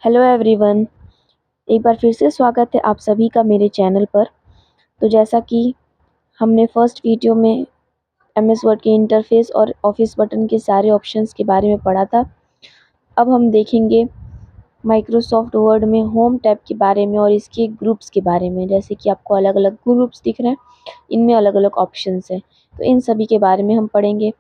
Hello everyone. एक बार फिर से स्वागत है आप सभी का मेरे चैनल पर। तो जैसा कि हमने फर्स्ट वीडियो में एमएस वर्ड के इंटरफेस और ऑफिस बटन के सारे ऑप्शंस के बारे में पढ़ा था, अब हम देखेंगे माइक्रोसॉफ्ट वर्ड में होम टैब के बारे में और इसके ग्रुप्स के बारे में। जैसे कि आपको अलग अलग ग्रुप्स दिख रहे हैं, इनमें अलग अलग ऑप्शंस हैं, तो इन सभी के बारे में हम पढ़ेंगे।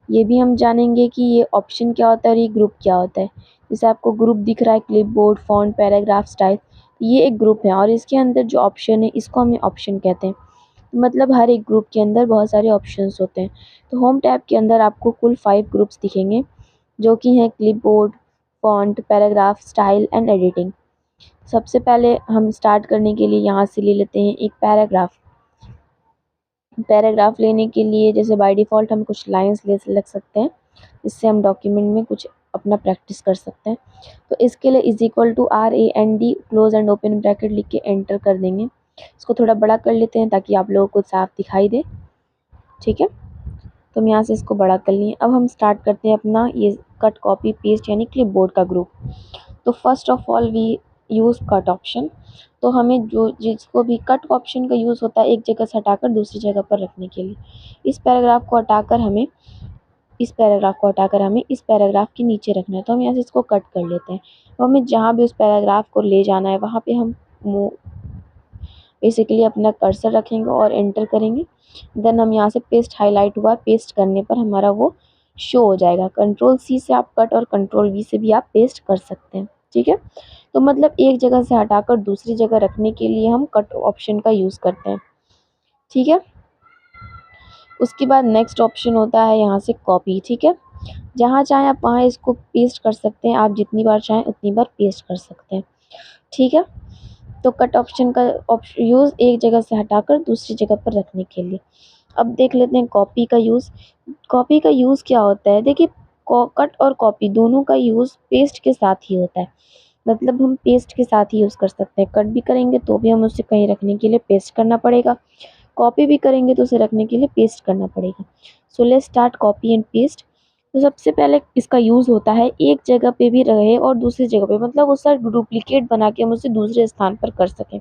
ये भी हम जानेंगे कि ये ऑप्शन क्या होता है और ये ग्रुप क्या होता है। जैसे आपको ग्रुप दिख रहा है, क्लिपबोर्ड, फॉन्ट, पैराग्राफ, स्टाइल, ये एक ग्रुप है और इसके अंदर जो ऑप्शन है इसको हमें ऑप्शन कहते हैं। मतलब हर एक ग्रुप के अंदर बहुत सारे ऑप्शंस होते हैं। तो होम टैब के अंदर आपको कुल 5 ग्रुप्स दिखेंगे, जो कि हैं clipboard, font, paragraph, style and editing. सबसे पहले हम स्टार्ट करने के लिए यहाँ से ले लेते हैं एक पैराग्राफ। पैराग्राफ लेने के लिए जैसे बाय डिफ़ॉल्ट हम कुछ लाइन्स लग सकते हैं, इससे हम डॉक्यूमेंट में कुछ अपना प्रैक्टिस कर सकते हैं। तो इसके लिए RAND close and open bracket लिख के एंटर कर देंगे। इसको थोड़ा बड़ा कर लेते हैं ताकि आप लोगों को साफ दिखाई दे। ठीक है, तो हम यहाँ से इसको बड़ा कर लिए। अब हम स्टार्ट करते हैं अपना ये कट कॉपी पेस्ट यानी क्लिपबोर्ड का ग्रुप। तो first of all we use cut option. तो हमें जो जिसको भी कट ऑप्शन का यूज़ होता है एक जगह से हटाकर दूसरी जगह पर रखने के लिए। इस पैराग्राफ को हटाकर हमें इस पैराग्राफ के नीचे रखना है, तो हम यहाँ से इसको कट कर लेते हैं। तो हमें जहाँ भी उस पैराग्राफ को ले जाना है वहाँ पे हम बेसिकली अपना कर्सर रखेंगे और एंटर करेंगे। देन हम यहाँ से पेस्ट हाईलाइट हुआ, पेस्ट करने पर हमारा वो शो हो जाएगा। कंट्रोल C से आप कट और कंट्रोल V से भी आप पेस्ट कर सकते हैं। ठीक है, तो मतलब एक जगह से हटाकर दूसरी जगह रखने के लिए हम कट ऑप्शन का यूज़ करते हैं। ठीक है, उसके बाद नेक्स्ट ऑप्शन होता है यहाँ से कॉपी। ठीक है, जहाँ चाहें आप वहाँ इसको पेस्ट कर सकते हैं, आप जितनी बार चाहें उतनी बार पेस्ट कर सकते हैं। ठीक है, तो कट ऑप्शन का यूज़ एक जगह से हटाकर दूसरी जगह पर रखने के लिए। अब देख लेते हैं कॉपी का यूज़। कॉपी का यूज़ क्या होता है, देखिए कट और कॉपी दोनों का यूज़ पेस्ट के साथ ही होता है। मतलब हम पेस्ट के साथ ही यूज़ कर सकते हैं। कट भी करेंगे तो भी हम उसे कहीं रखने के लिए पेस्ट करना पड़ेगा, कॉपी भी करेंगे तो उसे रखने के लिए पेस्ट करना पड़ेगा। So let's start copy and paste. तो सबसे पहले इसका यूज़ होता है एक जगह पे भी रहे और दूसरी जगह पे, मतलब उसका डुप्लीकेट बना के हम उसे दूसरे स्थान पर कर सकें।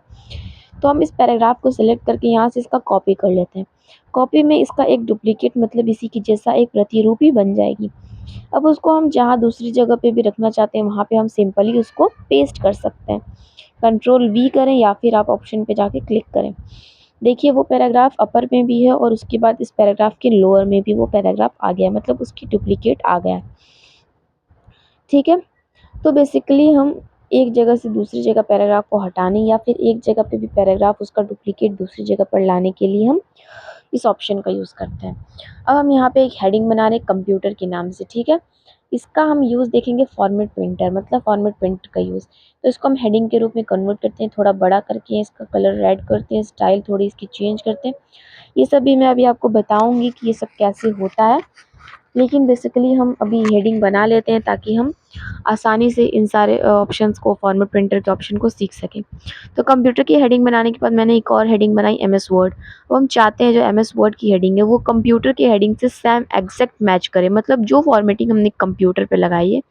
तो हम इस पैराग्राफ को सिलेक्ट करके यहाँ से इसका कॉपी कर लेते हैं। कॉपी में इसका एक डुप्लीकेट मतलब इसी की जैसा एक प्रतिरूपी बन जाएगी। अब उसको हम जहाँ दूसरी जगह पे भी रखना चाहते हैं वहाँ पे हम सिंपली उसको पेस्ट कर सकते हैं। कंट्रोल V करें या फिर आप ऑप्शन पे जाके क्लिक करें। देखिए वो पैराग्राफ अपर में भी है और उसके बाद इस पैराग्राफ के लोअर में भी वो पैराग्राफ आ गया, मतलब उसकी डुप्लीकेट आ गया। ठीक है, तो बेसिकली हम एक जगह से दूसरी जगह पैराग्राफ को हटाने या फिर एक जगह पे भी पैराग्राफ उसका डुप्लीकेट दूसरी जगह पर लाने के लिए हम इस ऑप्शन का यूज़ करते हैं। अब हम यहाँ पे एक हेडिंग बना रहे हैं कंप्यूटर के नाम से। ठीक है, इसका हम यूज़ देखेंगे फॉर्मेट प्रिंटर, मतलब फॉर्मेट प्रिंटर का यूज़। तो इसको हम हेडिंग के रूप में कन्वर्ट करते हैं, थोड़ा बड़ा करके इसका कलर रेड करते हैं, स्टाइल थोड़ी इसकी चेंज करते हैं। ये सब भी मैं अभी आपको बताऊंगी कि ये सब कैसे होता है, लेकिन बेसिकली हम अभी हेडिंग बना लेते हैं ताकि हम आसानी से इन सारे ऑप्शंस को, फॉर्मेट प्रिंटर के ऑप्शन को सीख सकें। तो कंप्यूटर की हेडिंग बनाने के बाद मैंने एक और हेडिंग बनाई एमएस वर्ड। अब हम चाहते हैं जो एमएस वर्ड की हेडिंग है वो कंप्यूटर की हेडिंग से सेम एग्जैक्ट मैच करे, मतलब जो फॉर्मेटिंग हमने कंप्यूटर पे लगाई है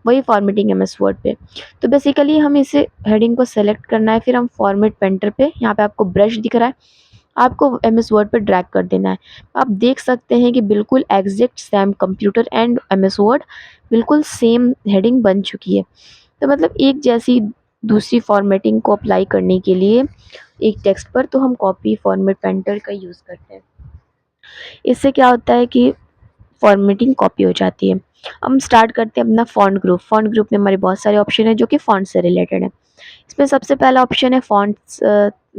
वही फॉर्मेटिंग एमएस वर्ड पे। तो बेसिकली हम इसे हेडिंग को सेलेक्ट करना है, फिर हम फॉर्मेट पेंटर पे, यहाँ पे आपको ब्रश दिख रहा है, आपको एमएस वर्ड पे ड्रैग कर देना है। आप देख सकते हैं कि बिल्कुल exact same computer and MS word बिल्कुल सेम हेडिंग बन चुकी है। तो मतलब एक जैसी दूसरी फॉर्मेटिंग को अप्लाई करने के लिए एक टेक्स्ट पर तो हम कॉपी फॉर्मेट पेंटर का यूज़ करते हैं। इससे क्या होता है कि फॉर्मेटिंग कॉपी हो जाती है। हम स्टार्ट करते हैं अपना फ़ॉन्ट ग्रुप। फ़ॉन्ट ग्रुप में हमारे बहुत सारे ऑप्शन हैं जो कि फ़ॉन्ट से रिलेटेड है। इसमें सबसे पहला ऑप्शन है फ़ॉन्ट्स,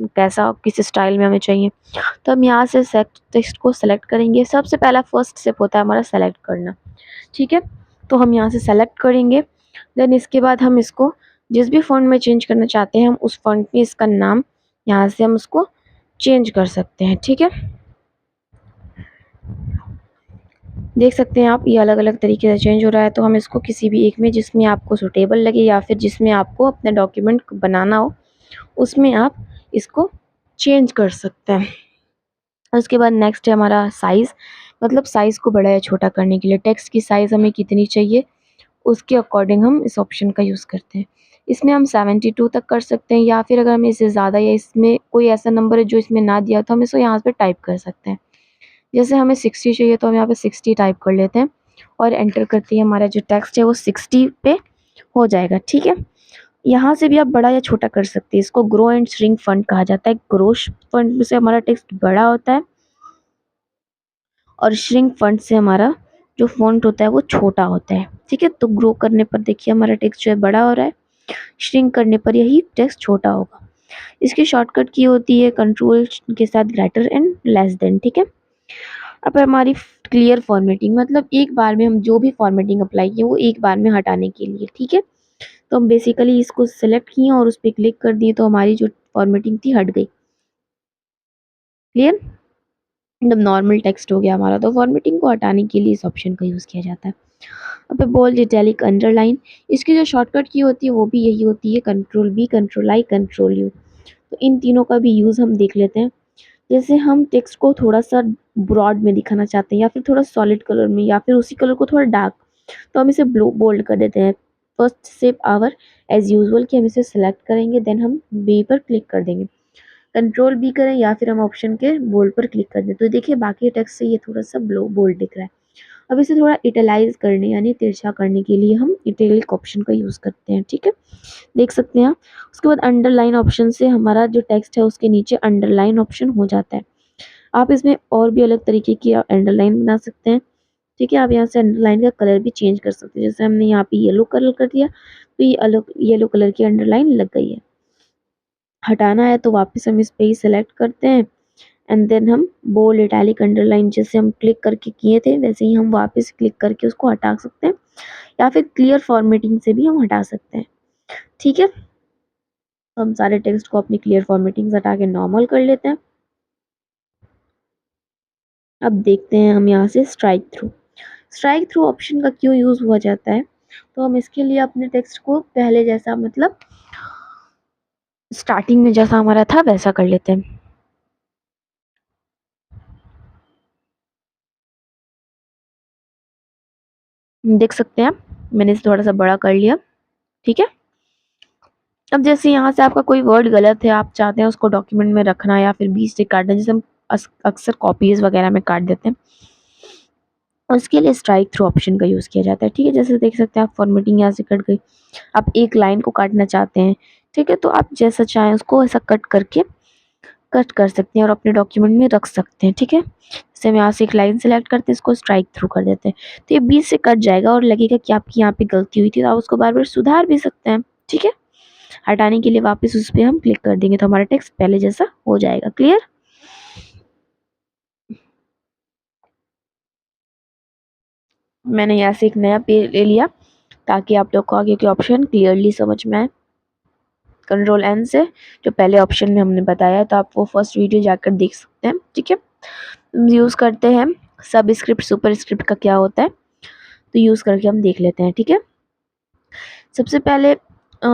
कैसा किस स्टाइल में हमें चाहिए। तो हम यहाँ से टेक्स्ट को सेलेक्ट करेंगे। सबसे पहला फर्स्ट स्टेप होता है हमारा सेलेक्ट करना। ठीक है, तो हम यहाँ से सेलेक्ट करेंगे। देन इसके बाद हम इसको जिस भी फ़ॉन्ट में चेंज करना चाहते हैं हम उस फ़ॉन्ट में इसका नाम यहाँ से हम उसको चेंज कर सकते हैं। ठीक है, देख सकते हैं आप ये अलग अलग तरीके से चेंज हो रहा है। तो हम इसको किसी भी एक में जिसमें आपको सूटेबल लगे या फिर जिसमें आपको अपना डॉक्यूमेंट बनाना हो उसमें आप इसको चेंज कर सकते हैं। उसके बाद नेक्स्ट है हमारा साइज़, मतलब साइज़ को बड़ा या छोटा करने के लिए टेक्स्ट की साइज़ हमें कितनी चाहिए उसके अकॉर्डिंग हम इस ऑप्शन का यूज़ करते हैं। इसमें हम 72 तक कर सकते हैं, या फिर अगर हमें इससे ज़्यादा या इसमें कोई ऐसा नंबर है जो इसमें ना दिया तो हम इसको यहाँ पे टाइप कर सकते हैं। जैसे हमें 60 चाहिए तो हम यहाँ पे 60 टाइप कर लेते हैं और एंटर करते ही हमारा जो टेक्स्ट है वो 60 पे हो जाएगा, ठीक है। यहाँ से भी आप बड़ा या छोटा कर सकते हैं। इसको ग्रो एंड श्रिंक फंड कहा जाता है। ग्रो फंड से हमारा टेक्स्ट बड़ा होता है और श्रिंक फंड से हमारा जो फ़ॉन्ट होता है वो छोटा होता है, ठीक है। तो ग्रो करने पर देखिए हमारा टेक्स्ट जो है बड़ा हो रहा है, श्रिंक करने पर यही टेक्स्ट छोटा होगा। इसकी शॉर्टकट की होती है कंट्रोल के साथ ग्रेटर एंड लेस देन, ठीक है। अब हमारी क्लियर फॉर्मेटिंग, मतलब एक बार में हम जो भी फॉर्मेटिंग अप्लाई किए वो एक बार में हटाने के लिए, ठीक है। तो हम बेसिकली इसको सिलेक्ट किए और उस पर क्लिक कर दिए तो हमारी जो फॉर्मेटिंग थी हट गई। क्लियर, मतलब नॉर्मल टेक्स्ट हो गया हमारा। तो फॉर्मेटिंग को हटाने के लिए इस ऑप्शन का यूज़ किया जाता है। अब बोल्ड, इटैलिक, अंडरलाइन, इसकी जो शॉर्टकट की होती है वो भी यही होती है, control B, control I, control U. तो इन तीनों का भी यूज़ हम देख लेते हैं। जैसे हम टेक्स्ट को थोड़ा सा ब्रॉड में दिखाना चाहते हैं या फिर थोड़ा सॉलिड कलर में या फिर उसी कलर को थोड़ा डार्क, तो हम इसे ब्लू बोल्ड कर देते हैं। First step our as usual कि हम इसे सेलेक्ट करेंगे, देन हम बी पर क्लिक कर देंगे। कंट्रोल बी करें या फिर हम ऑप्शन के बोल्ड पर क्लिक कर दें तो देखिए बाकी टेक्स्ट से ये थोड़ा सा ब्लू बोल्ड दिख रहा है। अब इसे थोड़ा इटलाइज करने यानी तिरछा करने के लिए हम इटैलिक ऑप्शन का यूज़ करते हैं, ठीक है। देख सकते हैं आप। उसके बाद अंडरलाइन ऑप्शन से हमारा जो टेक्स्ट है उसके नीचे अंडरलाइन ऑप्शन हो जाता है। आप इसमें और भी अलग तरीके की अंडरलाइन बना सकते हैं, ठीक है। आप यहाँ से अंडरलाइन का कलर भी चेंज कर सकते हैं। जैसे हमने यहाँ पे येलो कलर कर दिया तो ये अलग येलो कलर की अंडरलाइन लग गई है। हटाना है तो वापस हम इस पे ही सेलेक्ट करते हैं एंड देन हम बोल्ड, इटैलिक, अंडरलाइन जैसे हम क्लिक करके किए थे वैसे ही हम वापस क्लिक करके उसको हटा सकते हैं, या फिर क्लियर फॉर्मेटिंग से भी हम हटा सकते हैं, ठीक है। तो हम सारे टेक्स्ट को अपनी क्लियर फॉर्मेटिंग से हटा के नॉर्मल कर लेते हैं। अब देखते हैं हम यहाँ से strike through. Strike through option का क्यों यूज़ हुआ जाता है, तो हम इसके लिए अपने टेक्स्ट को पहले जैसा, मतलब स्टार्टिंग में जैसा हमारा था वैसा कर लेते हैं। देख सकते हैं आप, मैंने इसे थोड़ा सा बड़ा कर लिया, ठीक है। अब जैसे यहाँ से आपका कोई वर्ड गलत है, आप चाहते हैं उसको डॉक्यूमेंट में रखना या फिर बीच से काटना, जैसे हम अक्सर कॉपीज वगैरह में काट देते हैं, उसके लिए स्ट्राइक थ्रू ऑप्शन का यूज़ किया जाता है, ठीक है। जैसे देख सकते हैं आप, फॉर्मेटिंग यहाँ से कट गई। आप एक लाइन को काटना चाहते हैं, ठीक है, तो आप जैसा चाहें उसको ऐसा कट करके कट कर सकते हैं और अपने डॉक्यूमेंट में रख सकते हैं, ठीक है। जैसे हम यहाँ से एक लाइन सेलेक्ट करते हैं, इसको स्ट्राइक थ्रू कर देते हैं तो ये बीच से कट जाएगा और लगेगा कि आपकी यहाँ पे गलती हुई थी, तो आप उसको बार बार सुधार भी सकते हैं, ठीक है। हटाने के लिए वापस उस पर हम क्लिक कर देंगे तो हमारा टेक्स्ट पहले जैसा हो जाएगा। क्लियर, मैंने यहाँ से एक नया पेज ले लिया ताकि आप लोग को आगे के ऑप्शन क्लियरली समझ में आए। कंट्रोल एन से जो पहले ऑप्शन में हमने बताया तो आप वो फर्स्ट वीडियो जाकर देख सकते हैं, ठीक है। यूज़ करते हैं सब स्क्रिप्ट, सुपर स्क्रिप्ट का क्या होता है तो यूज़ करके हम देख लेते हैं, ठीक है। सबसे पहले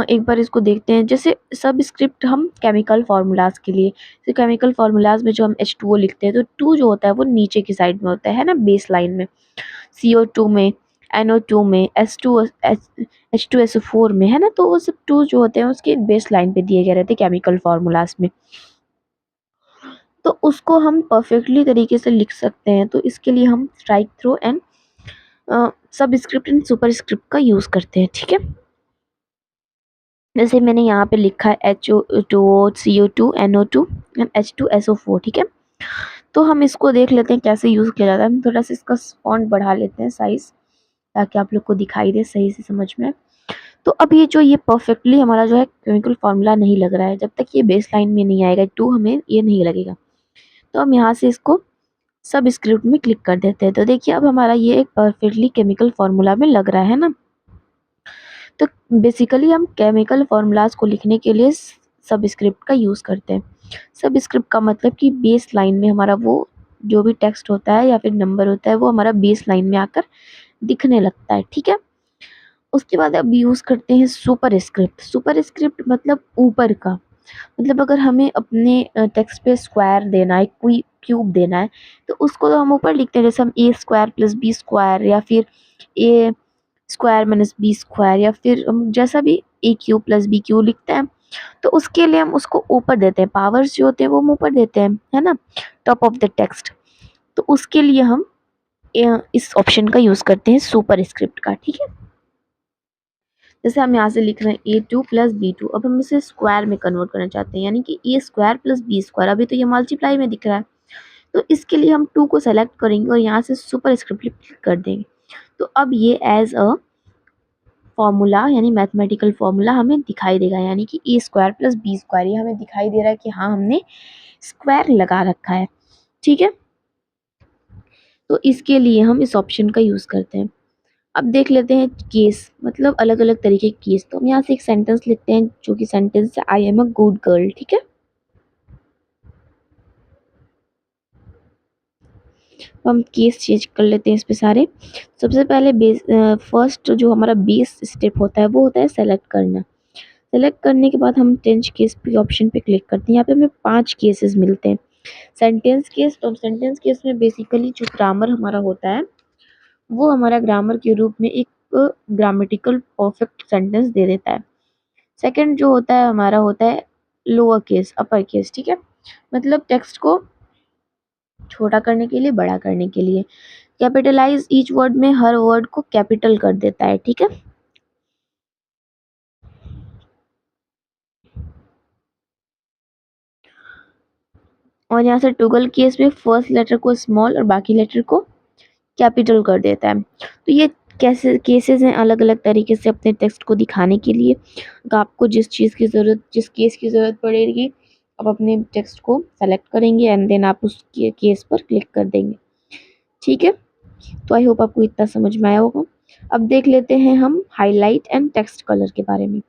एक बार इसको देखते हैं। जैसे सब स्क्रिप्ट हम केमिकल फार्मूलाज के लिए, तो केमिकल फार्मूलाज में जो हम H2O लिखते हैं तो 2 जो होता है वो नीचे की साइड में होता है ना, बेस लाइन में। CO2 में, NO2 में, H2SO4 में, है ना, तो वो सब 2 जो होते हैं उसके बेस लाइन पे दिए गए रहते हैं केमिकल फार्मूलाज में। तो उसको हम परफेक्टली तरीके से लिख सकते हैं, तो इसके लिए हम स्ट्राइक थ्रू एंड सब स्क्रिप्ट एंड सुपर स्क्रिप्ट का यूज़ करते हैं, ठीक है। जैसे मैंने यहाँ पे लिखा है H2O, CO2, NO2 and H2SO4, ठीक है। तो हम इसको देख लेते हैं कैसे यूज़ किया जाता है। हम थोड़ा सा इसका फॉन्ट बढ़ा लेते हैं साइज़, ताकि आप लोग को दिखाई दे सही से समझ में। तो अब ये जो ये परफेक्टली हमारा जो है केमिकल फार्मूला नहीं लग रहा है, जब तक ये बेस लाइन में नहीं आएगा 2 हमें ये नहीं लगेगा। तो हम यहाँ से इसको सब स्क्रिप्ट में क्लिक कर देते हैं तो देखिए अब हमारा ये एक परफेक्टली केमिकल फार्मूला में लग रहा है ना। तो बेसिकली हम केमिकल फार्मूलाज को लिखने के लिए सब स्क्रिप्ट का यूज़ करते हैं। सब स्क्रिप्ट का मतलब कि बेस लाइन में हमारा वो जो भी टेक्स्ट होता है या फिर नंबर होता है वो हमारा बेस लाइन में आकर दिखने लगता है, ठीक है। उसके बाद अब यूज़ करते हैं सुपर स्क्रिप्ट। सुपर स्क्रिप्ट मतलब ऊपर का, मतलब अगर हमें अपने टेक्स्ट पे स्क्वायर देना है, कोई क्यूब देना है तो उसको तो हम ऊपर लिखते हैं, जैसे हम A² + B² या फिर A square minus B square, या फिर हम जैसा भी A Q plus B Q लिखते हैं, तो उसके लिए हम उसको ऊपर देते हैं, पावर्स जो होते हैं वो हम ऊपर देते हैं, है ना, टॉप ऑफ द टेक्स्ट। तो उसके लिए हम इस ऑप्शन का यूज करते हैं सुपर स्क्रिप्ट का, ठीक है। जैसे हम यहाँ से लिख रहे हैं a2 + b2, अब हम इसे स्क्वायर में कन्वर्ट करना चाहते हैं, यानी कि ए स्क्वायर प्लस बी स्क्वायर, अभी तो ये मल्टीप्लाई में दिख रहा है, तो इसके लिए हम 2 को सेलेक्ट करेंगे और यहाँ से सुपर स्क्रिप्ट क्लिक कर देंगे। तो अब ये एज अ फॉर्मूला यानी मैथमेटिकल फॉर्मूला हमें दिखाई देगा, यानी कि ए स्क्वायर प्लस बी स्क्वायर, ये हमें दिखाई दे रहा है कि हाँ हमने स्क्वायर लगा रखा है, ठीक है। तो इसके लिए हम इस ऑप्शन का यूज़ करते हैं। अब देख लेते हैं केस, मतलब अलग अलग तरीके के केस। तो हम यहाँ से एक सेंटेंस लिखते हैं, जो कि सेंटेंस है I am a good girl, ठीक है। तो हम केस चेंज कर लेते हैं इस पे सारे। सबसे पहले फर्स्ट जो हमारा बेस स्टेप होता है वो होता है सेलेक्ट करना। सेलेक्ट करने के बाद हम टेंच केस पे ऑप्शन पे क्लिक करते हैं। यहाँ पे हमें 5 केसेस मिलते हैं। सेंटेंस केस, तो सेंटेंस केस में बेसिकली जो ग्रामर हमारा होता है वो हमारा ग्रामर के रूप में एक ग्रामेटिकल परफेक्ट सेंटेंस दे देता है। सेकंड जो होता है हमारा होता है लोअर केस, अपर केस, ठीक है, मतलब टेक्स्ट को छोटा करने के लिए, बड़ा करने के लिए। कैपिटलाइज ईच वर्ड में हर वर्ड को कैपिटल कर देता है, ठीक है। और यहाँ से टॉगल केस में फर्स्ट लेटर को स्मॉल और बाकी लेटर को कैपिटल कर देता है। तो ये कैसे केसेस हैं अलग अलग तरीके से अपने टेक्स्ट को दिखाने के लिए। तो आपको जिस चीज़ की ज़रूरत, जिस केस की ज़रूरत पड़ेगी, आप अपने टेक्स्ट को सेलेक्ट करेंगे एंड देन आप उस केस पर क्लिक कर देंगे, ठीक है। तो आई होप आपको इतना समझ में आया होगा। अब देख लेते हैं हम हाईलाइट एंड टेक्स्ट कलर के बारे में।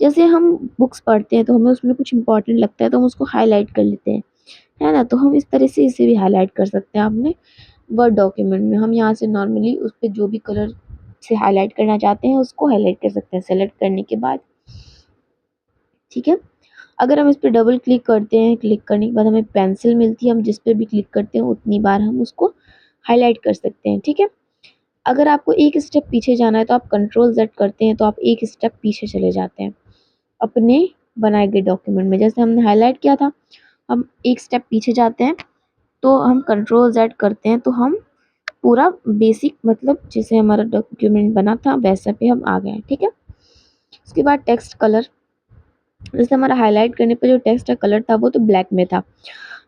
जैसे हम बुक्स पढ़ते हैं तो हमें उसमें कुछ इंपॉर्टेंट लगता है तो हम उसको हाईलाइट कर लेते हैं, है ना। तो हम इस तरह से इसे भी हाईलाइट कर सकते हैं अपने वर्ड डॉक्यूमेंट में। हम यहाँ से नॉर्मली उस पर जो भी कलर से हाईलाइट करना चाहते हैं उसको हाईलाइट कर सकते हैं सेलेक्ट करने के बाद, ठीक है। अगर हम इस पर डबल क्लिक करते हैं, क्लिक करने के बाद हमें पेंसिल मिलती है, हम जिस पे भी क्लिक करते हैं उतनी बार हम उसको हाईलाइट कर सकते हैं, ठीक है। अगर आपको एक स्टेप पीछे जाना है तो आप कंट्रोल Z करते हैं तो आप एक स्टेप पीछे चले जाते हैं अपने बनाए गए डॉक्यूमेंट में। जैसे हमने हाईलाइट किया था, हम एक स्टेप पीछे जाते हैं तो हम कंट्रोल Z करते हैं तो हम पूरा बेसिक, मतलब जैसे हमारा डॉक्यूमेंट बना था वैसा पे हम आ गए हैं, ठीक है। उसके बाद टेक्स्ट कलर, जैसे हमारा हाईलाइट करने पे जो टेक्स्ट का कलर था वो तो ब्लैक में था,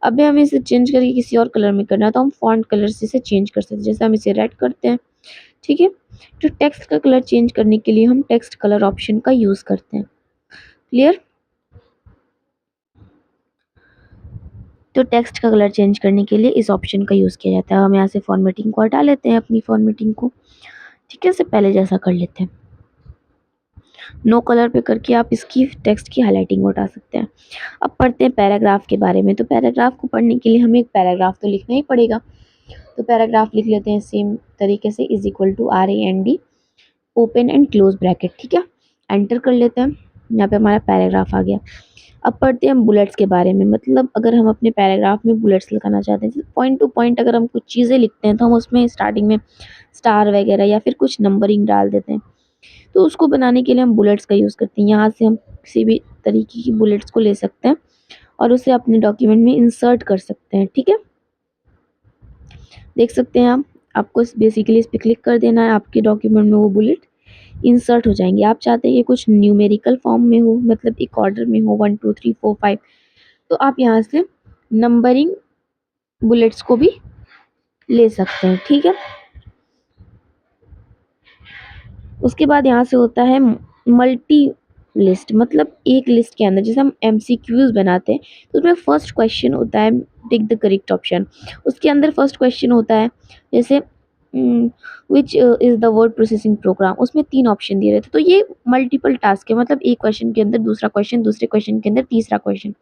अभी हमें इसे चेंज करके किसी और कलर में करना है तो हम फॉन्ट कलर से इसे चेंज कर सकते हैं। जैसे हम इसे रेड करते हैं, ठीक है। तो टेक्स्ट का कलर चेंज करने के लिए हम टेक्स्ट कलर ऑप्शन का यूज़ करते हैं, क्लियर। तो टेक्स्ट का कलर चेंज करने के लिए इस ऑप्शन का यूज़ किया जाता है। हम यहाँ से फॉर्मेटिंग को हटा लेते हैं, अपनी फॉर्मेटिंग को, ठीक है, से पहले जैसा कर लेते हैं। नो कलर पे करके आप इसकी टेक्स्ट की हाईलाइटिंग हटा सकते हैं। अब पढ़ते हैं पैराग्राफ के बारे में। तो पैराग्राफ को पढ़ने के लिए हमें एक पैराग्राफ तो लिखना ही पड़ेगा। तो पैराग्राफ लिख लेते हैं सेम तरीके से, is equal to RAND open and close bracket, ठीक है, एंटर कर लेते हैं। यहाँ पे हमारा पैराग्राफ आ गया। अब पढ़ते हैं हम बुलेट्स के बारे में। मतलब अगर हम अपने पैराग्राफ में बुलेट्स लगाना चाहते हैं, पॉइंट टू पॉइंट अगर हम कुछ चीज़ें लिखते हैं तो हम उसमें स्टार्टिंग में स्टार वगैरह या फिर कुछ नंबरिंग डाल देते हैं। तो उसको बनाने के लिए हम बुलेट्स का यूज़ करते हैं। यहाँ से हम किसी भी तरीके की बुलेट्स को ले सकते हैं और उसे अपने डॉक्यूमेंट में इंसर्ट कर सकते हैं, ठीक है। देख सकते हैं आप, आपको बेसिकली इस पर क्लिक कर देना है, आपके डॉक्यूमेंट में वो बुलेट इंसर्ट हो जाएंगे। आप चाहते हैं कि कुछ न्यूमेरिकल फॉर्म में हो, मतलब एक ऑर्डर में हो 1 2 3 4 5, तो आप यहाँ से नंबरिंग बुलेट्स को भी ले सकते हैं, ठीक है। उसके बाद यहाँ से होता है मल्टी लिस्ट, मतलब एक लिस्ट के अंदर जैसे हम MCQs बनाते हैं तो उसमें फर्स्ट क्वेश्चन होता है टिक द करेक्ट ऑप्शन। उसके अंदर फर्स्ट क्वेश्चन होता है जैसे which is the word processing program, उसमें 3 ऑप्शन दिए रहते हैं। तो ये मल्टीपल टास्क है, मतलब एक क्वेश्चन के अंदर दूसरा क्वेश्चन, दूसरे क्वेश्चन के अंदर तीसरा क्वेश्चन।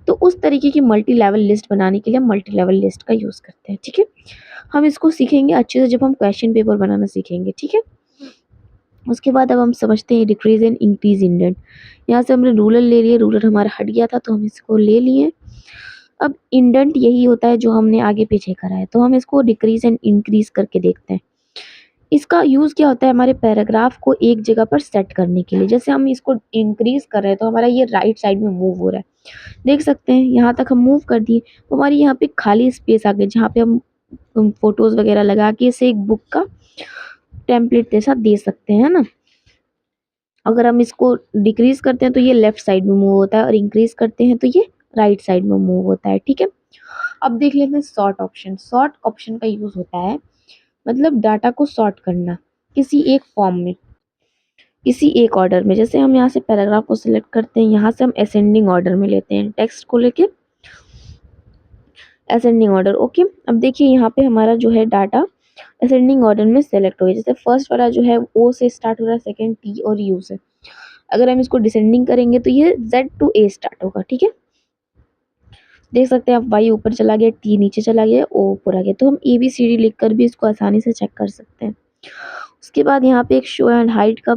तो उस तरीके की मल्टी लेवल लिस्ट बनाने के लिए हम मल्टी लेवल लिस्ट का यूज़ करते हैं, ठीक है। हम इसको सीखेंगे अच्छे से जब हम क्वेश्चन पेपर बनाना सीखेंगे, ठीक है। उसके बाद अब हम समझते हैं डिक्रीज एंड इंक्रीज इंडेंट। यहाँ से हमने रूलर ले लिए, रूलर हमारा हट गया था तो हम इसको ले लिए। अब इंडेंट यही होता है जो हमने आगे पीछे करा है, तो हम इसको डिक्रीज एंड इंक्रीज करके देखते हैं। इसका यूज़ क्या होता है हमारे पैराग्राफ को एक जगह पर सेट करने के लिए। जैसे हम इसको इंक्रीज़ कर रहे हैं तो हमारा ये राइट साइड में मूव हो रहा है। देख सकते हैं यहाँ तक हम मूव कर दिए तो हमारी यहाँ पे खाली स्पेस आ गई जहाँ पे हम फ़ोटोज़ वगैरह लगा के इसे एक बुक का टेम्पलेट जैसा दे सकते हैं, है ना? अगर हम इसको डिक्रीज़ करते हैं तो ये लेफ्ट साइड में मूव होता है और इंक्रीज़ करते हैं तो ये राइट साइड में मूव होता है, ठीक है? अब देख लेते हैं सॉर्ट ऑप्शन। सॉर्ट ऑप्शन का यूज़ होता है मतलब डाटा को सॉर्ट करना किसी एक फॉर्म में, किसी एक ऑर्डर में। जैसे हम यहाँ से पैराग्राफ को सिलेक्ट करते हैं, यहाँ से हम असेंडिंग ऑर्डर में लेते हैं टेक्स्ट को लेके असेंडिंग ऑर्डर। ओके, अब देखिए यहाँ पे हमारा जो है डाटा असेंडिंग ऑर्डर में सेलेक्ट हो गया। जैसे फर्स्ट वाला जो है ओ से स्टार्ट हो रहा है, सेकंड टी और यू से। अगर हम इसको डिसेंडिंग करेंगे तो ये जेड टू ए स्टार्ट होगा, ठीक है? देख सकते हैं आप वाई ऊपर चला गया, टी नीचे चला गया, ओ ऊपर आ गया। तो हम ए बी सी डी लिख कर भी इसको आसानी से चेक कर सकते हैं। उसके बाद यहाँ पे एक शो एंड हाइड का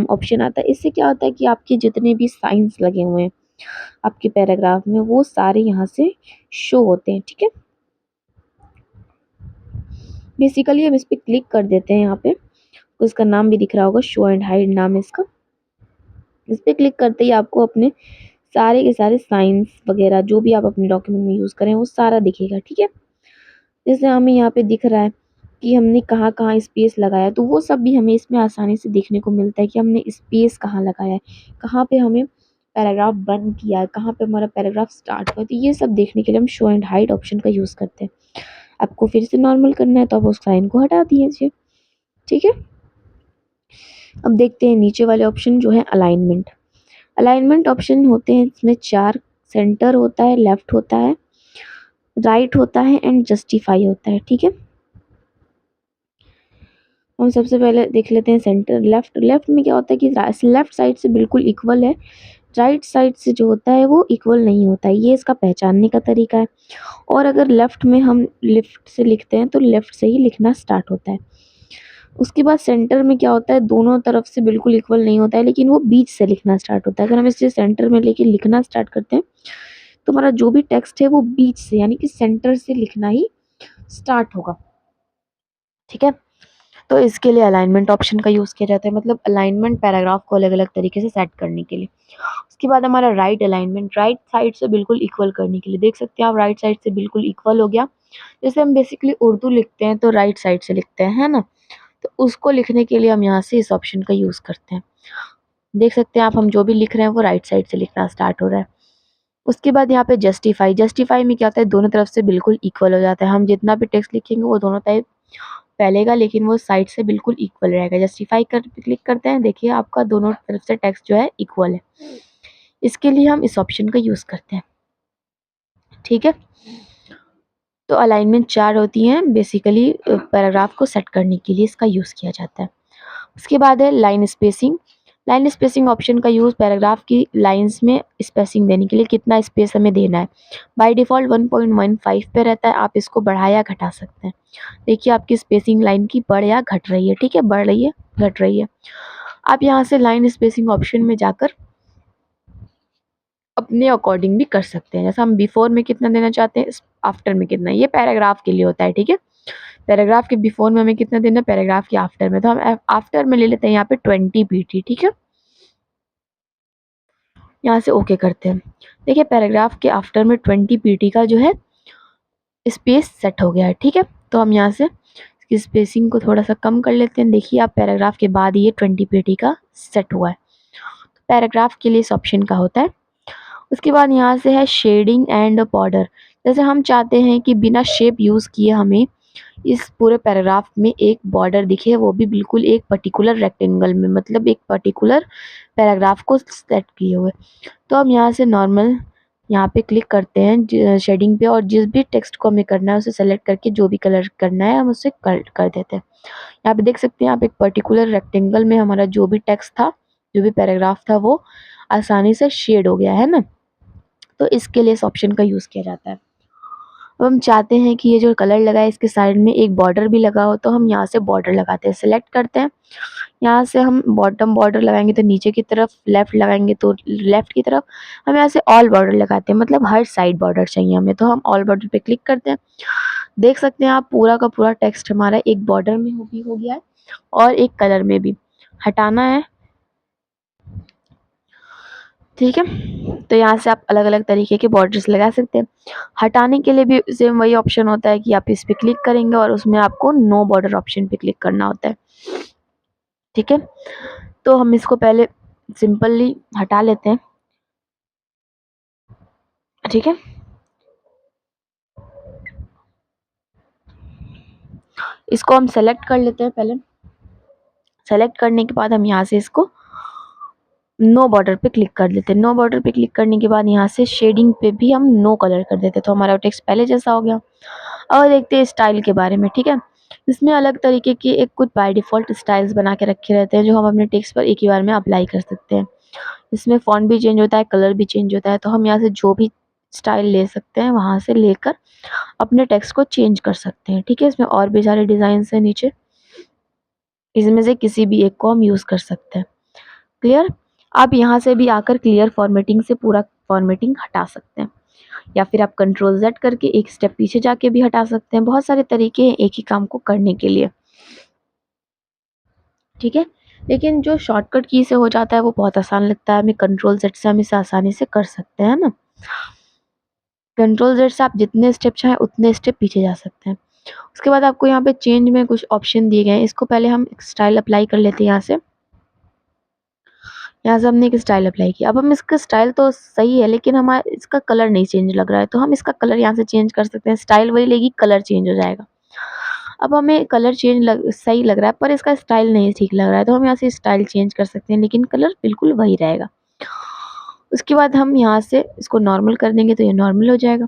ऑप्शन आता है। इससे क्या होता है कि आपके जितने भी साइंस लगे हुए हैं आपके पैराग्राफ में वो सारे यहाँ से शो होते हैं, ठीक है? बेसिकली हम इस पर क्लिक कर देते हैं यहाँ पे, तो इसका नाम भी दिख रहा होगा, शो एंड हाइड नाम है इसका। इस पर क्लिक करते ही आपको अपने सारे के सारे साइंस वगैरह जो भी आप अपने डॉक्यूमेंट में यूज़ करें वो सारा दिखेगा, ठीक है? जैसे हमें यहाँ पे दिख रहा है कि हमने कहाँ कहाँ स्पेस लगाया, तो वो सब भी हमें इसमें आसानी से देखने को मिलता है कि हमने स्पेस कहाँ लगाया है, कहाँ पे हमें पैराग्राफ बंद किया है, कहाँ पे हमारा पैराग्राफ स्टार्ट हुआ है। तो ये सब देखने के लिए हम शो एंड हाइड ऑप्शन का यूज़ करते हैं। आपको फिर से नॉर्मल करना है तो आप उस लाइन को हटा दीजिए, ठीक है? अब देखते हैं नीचे वाले ऑप्शन जो है अलाइनमेंट। अलाइनमेंट ऑप्शन होते हैं, इसमें 4 सेंटर होता है, लेफ्ट होता है, राइट होता है एंड जस्टिफाई होता है, ठीक है? हम सबसे पहले देख लेते हैं सेंटर। लेफ्ट लेफ्ट में क्या होता है कि लेफ्ट साइड से बिल्कुल इक्वल है, राइट साइड से जो होता है वो इक्वल नहीं होता है। ये इसका पहचानने का तरीका है। और अगर लेफ्ट में हम लेफ्ट से लिखते हैं तो लेफ्ट से ही लिखना स्टार्ट होता है। उसके बाद सेंटर में क्या होता है, दोनों तरफ से बिल्कुल इक्वल नहीं होता है लेकिन वो बीच से लिखना स्टार्ट होता है। अगर हम इसे सेंटर में लेके लिखना स्टार्ट करते हैं तो हमारा जो भी टेक्स्ट है वो बीच से यानी कि सेंटर से लिखना ही स्टार्ट होगा, ठीक है? तो इसके लिए अलाइनमेंट ऑप्शन का यूज़ किया जाता है, मतलब अलाइनमेंट पैराग्राफ को अलग अलग तरीके से सेट करने के लिए। उसके बाद हमारा राइट अलाइनमेंट, राइट साइड से बिल्कुल इक्वल करने के लिए। देख सकते हैं आप राइट साइड से बिल्कुल इक्वल हो गया। जैसे हम बेसिकली उर्दू लिखते हैं तो राइट साइड से लिखते हैं, है ना? तो उसको लिखने के लिए हम यहाँ से इस ऑप्शन का यूज़ करते हैं। देख सकते हैं आप हम जो भी लिख रहे हैं वो राइट साइड से लिखना स्टार्ट हो रहा है। उसके बाद यहाँ पे जस्टिफाई, जस्टिफाई में क्या होता है, दोनों तरफ से बिल्कुल इक्वल हो जाता है। हम जितना भी टेक्स्ट लिखेंगे वो दोनों टाइप फैलेगा लेकिन वो साइड से बिल्कुल इक्वल रहेगा। जस्टिफाई कर क्लिक करते हैं, देखिए आपका दोनों तरफ से टेक्स्ट जो है इक्वल है। इसके लिए हम इस ऑप्शन का यूज़ करते हैं, ठीक है? तो अलाइनमेंट 4 होती हैं बेसिकली पैराग्राफ को सेट करने के लिए इसका यूज़ किया जाता है। उसके बाद है line spacing. Line spacing option का यूज़ पैराग्राफ की लाइंस में स्पेसिंग देने के लिए, कितना स्पेस हमें देना है। बाय डिफ़ॉल्ट 1.15 पे रहता है, आप इसको बढ़ा या घटा सकते हैं। देखिए आपकी स्पेसिंग लाइन की बढ़ या घट रही है, ठीक है? बढ़ रही है, घट रही है। आप यहाँ से लाइन स्पेसिंग ऑप्शन में जाकर अपने अकॉर्डिंग भी कर सकते हैं। जैसे हम बिफोर में कितना देना चाहते हैं, आफ्टर में कितना, ये पैराग्राफ के लिए होता है, ठीक है? पैराग्राफ के बिफोर में हमें कितना देना है, पैराग्राफ के आफ्टर में। तो हम आफ्टर में ले लेते हैं यहाँ पे 20 पीटी, ठीक है? यहाँ से ओके करते हैं। देखिए पैराग्राफ के आफ्टर में 20 पीटी का जो है स्पेस सेट हो गया है, ठीक है? तो हम यहाँ से इसकी स्पेसिंग को थोड़ा सा कम कर लेते हैं। देखिए आप पैराग्राफ के बाद ये 20 पीटी का सेट हुआ है। तो पैराग्राफ के लिए इस ऑप्शन का होता है। उसके बाद यहाँ से है शेडिंग एंड बॉर्डर। जैसे हम चाहते हैं कि बिना शेप यूज़ किए हमें इस पूरे पैराग्राफ में एक बॉर्डर दिखे, वो भी बिल्कुल एक पर्टिकुलर रेक्टेंगल में, मतलब एक पर्टिकुलर पैराग्राफ को सेट किए हुए। तो हम यहाँ से नॉर्मल यहाँ पे क्लिक करते हैं शेडिंग पे और जिस भी टेक्स्ट को हमें करना है उसे सेलेक्ट करके जो भी कलर करना है हम उसे कर देते हैं। यहाँ पे देख सकते हैं आप एक पर्टिकुलर रेक्टेंगल में हमारा जो भी टेक्स्ट था, जो भी पैराग्राफ था वो आसानी से शेड हो गया है ना। तो इसके लिए इस ऑप्शन का यूज़ किया जाता है। अब हम चाहते हैं कि ये जो कलर लगा है इसके साइड में एक बॉर्डर भी लगा हो, तो हम यहाँ से बॉर्डर लगाते हैं, सेलेक्ट करते हैं। यहाँ से हम बॉटम बॉर्डर लगाएंगे तो नीचे की तरफ, लेफ्ट लगाएंगे तो लेफ्ट की तरफ। हम यहाँ से ऑल बॉर्डर लगाते हैं, मतलब हर साइड बॉर्डर चाहिए हमें, तो हम ऑल बॉर्डर पे क्लिक करते हैं। देख सकते हैं आप पूरा का पूरा टेक्स्ट हमारा एक बॉर्डर में भी हो गया है और एक कलर में भी। हटाना है, ठीक है। तो यहाँ से आप अलग अलग तरीके के बॉर्डर्स लगा सकते हैं। हटाने के लिए भी सेम वही ऑप्शन होता है कि आप इस पे क्लिक करेंगे और उसमें आपको नो बॉर्डर ऑप्शन पे क्लिक करना होता है, ठीक है। तो हम इसको पहले सिंपली हटा लेते हैं, ठीक है। इसको हम सेलेक्ट कर लेते हैं पहले। सेलेक्ट करने के बाद हम यहाँ से इसको नो बॉर्डर पे क्लिक कर देते हैं। नो बॉर्डर पे क्लिक करने के बाद यहाँ से शेडिंग पे भी हम नो कलर कर देते हैं, तो हमारा टेक्स्ट पहले जैसा हो गया। और देखते हैं स्टाइल के बारे में, ठीक है। इसमें अलग तरीके के एक कुछ बाय डिफ़ॉल्ट स्टाइल्स बना के रखे रहते हैं जो हम अपने टेक्स्ट पर एक ही बार में अप्लाई कर सकते हैं। इसमें फ़ॉन्ट भी चेंज होता है, कलर भी चेंज होता है, तो हम यहाँ से जो भी स्टाइल ले सकते हैं वहाँ से लेकर अपने टेक्स्ट को चेंज कर सकते हैं, ठीक है। इसमें और भी सारे डिज़ाइंस हैं नीचे, इसमें से किसी भी एक को हम यूज़ कर सकते हैं। क्लियर? आप यहाँ से भी आकर क्लियर फॉर्मेटिंग से पूरा फॉर्मेटिंग हटा सकते हैं, या फिर आप कंट्रोल Z करके एक स्टेप पीछे जाके भी हटा सकते हैं। बहुत सारे तरीके हैं एक ही काम को करने के लिए, ठीक है। लेकिन जो शॉर्टकट की से हो जाता है वो बहुत आसान लगता है हमें। कंट्रोल Z से हम इसे आसानी से कर सकते हैं ना। कंट्रोल Z से आप जितने स्टेप चाहें उतने स्टेप पीछे जा सकते हैं। उसके बाद आपको यहाँ पे चेंज में कुछ ऑप्शन दिए गए हैं। इसको पहले हम स्टाइल अप्लाई कर लेते हैं। यहाँ से हमने एक स्टाइल अप्लाई किया। अब हम इसका स्टाइल तो सही है लेकिन हमारा इसका कलर नहीं चेंज लग रहा है, तो हम इसका कलर यहाँ से चेंज कर सकते हैं। स्टाइल वही लेगी, कलर चेंज हो जाएगा। अब हमें कलर सही लग रहा है पर इसका स्टाइल नहीं ठीक लग रहा है, तो हम यहाँ से स्टाइल चेंज कर सकते हैं लेकिन कलर बिल्कुल वही रहेगा। उसके बाद हम यहाँ से इसको नॉर्मल कर देंगे तो ये नॉर्मल हो जाएगा।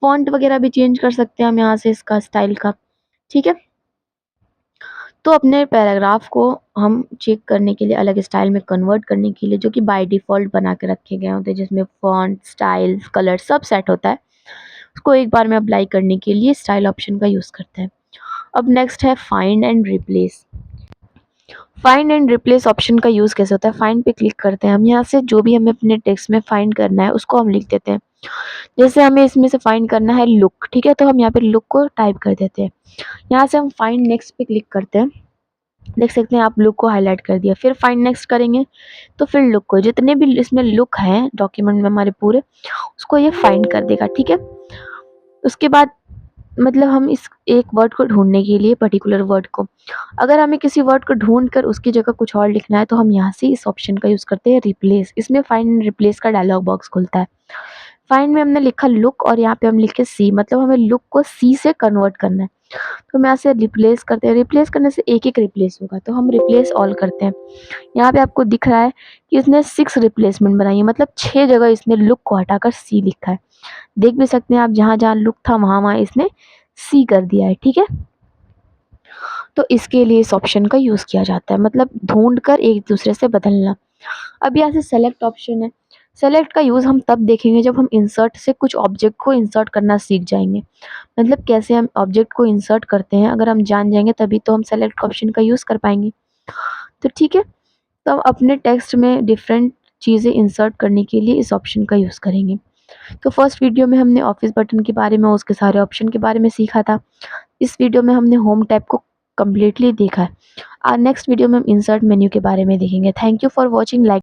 फ़ॉन्ट वगैरह भी चेंज कर सकते हैं हम यहाँ से इसका स्टाइल का, ठीक है। तो अपने पैराग्राफ को हम चेक करने के लिए अलग स्टाइल में कन्वर्ट करने के लिए, जो कि बाय डिफ़ॉल्ट बना के रखे गए होते हैं जिसमें फ़ॉन्ट, स्टाइल, कलर सब सेट होता है, उसको एक बार में अप्लाई करने के लिए स्टाइल ऑप्शन का यूज़ करते हैं। अब नेक्स्ट है find and replace. Find and replace option का यूज़ कैसे होता है? फाइंड पे क्लिक करते हैं हम, यहाँ से जो भी हमें अपने टेक्स्ट में फाइंड करना है उसको हम लिख देते हैं। जैसे हमें इसमें से फाइंड करना है लुक, ठीक है, तो हम यहाँ पे लुक को टाइप कर देते हैं। यहाँ से हम फाइंड नेक्स्ट पे क्लिक करते हैं। देख सकते हैं आप लुक को हाईलाइट कर दिया। फिर फाइंड नेक्स्ट करेंगे तो फिर लुक को, जितने भी इसमें लुक हैं डॉक्यूमेंट में हमारे पूरे, उसको ये फाइंड कर देगा, ठीक है। उसके बाद मतलब हम इस एक वर्ड को ढूँढने के लिए पर्टिकुलर वर्ड को, अगर हमें किसी वर्ड को ढूँढ कर उसकी जगह कुछ और लिखना है तो हम यहाँ से इस ऑप्शन का यूज़ करते हैं रिप्लेस। इसमें फाइंड एंड रिप्लेस का डायलॉग बॉक्स खुलता है। फाइंड में हमने लिखा लुक और यहाँ पे हम लिखे सी, मतलब हमें लुक को सी से कन्वर्ट करना है। तो हम यहाँ से रिप्लेस करते हैं। रिप्लेस करने से एक-एक रिप्लेस होगा, तो हम रिप्लेस ऑल करते हैं। यहाँ पे आपको दिख रहा है कि इसने 6 रिप्लेसमेंट बनाई है, मतलब 6 जगह इसने लुक को हटाकर सी लिखा है। देख भी सकते हैं आप, जहाँ-जहाँ लुक था वहाँ-वहाँ इसने सी कर दिया है, ठीक है। तो इसके लिए इस ऑप्शन का यूज़ किया जाता है, मतलब ढूँढ कर एक दूसरे से बदलना। अब यहाँ से सेलेक्ट ऑप्शन है। सेलेक्ट का यूज़ हम तब देखेंगे जब हम इंसर्ट से कुछ ऑब्जेक्ट को इंसर्ट करना सीख जाएँगे। मतलब कैसे हम ऑब्जेक्ट को इंसर्ट करते हैं, अगर हम जान जाएँगे तभी तो हम सेलेक्ट ऑप्शन का यूज़ कर पाएँगे। तो ठीक है, तो हम अपने टेक्स्ट में डिफरेंट चीज़ें इंसर्ट करने के लिए इस ऑप्शन का यूज़ करेंगे। तो फर्स्ट वीडियो में हमने ऑफिस बटन के बारे में, उसके सारे ऑप्शन के बारे में सीखा था। इस वीडियो में हमने होम टैब को कंप्लीटली देखा है। नेक्स्ट वीडियो में हम इंसर्ट मेन्यू के बारे में देखेंगे। Thank you for watching. Like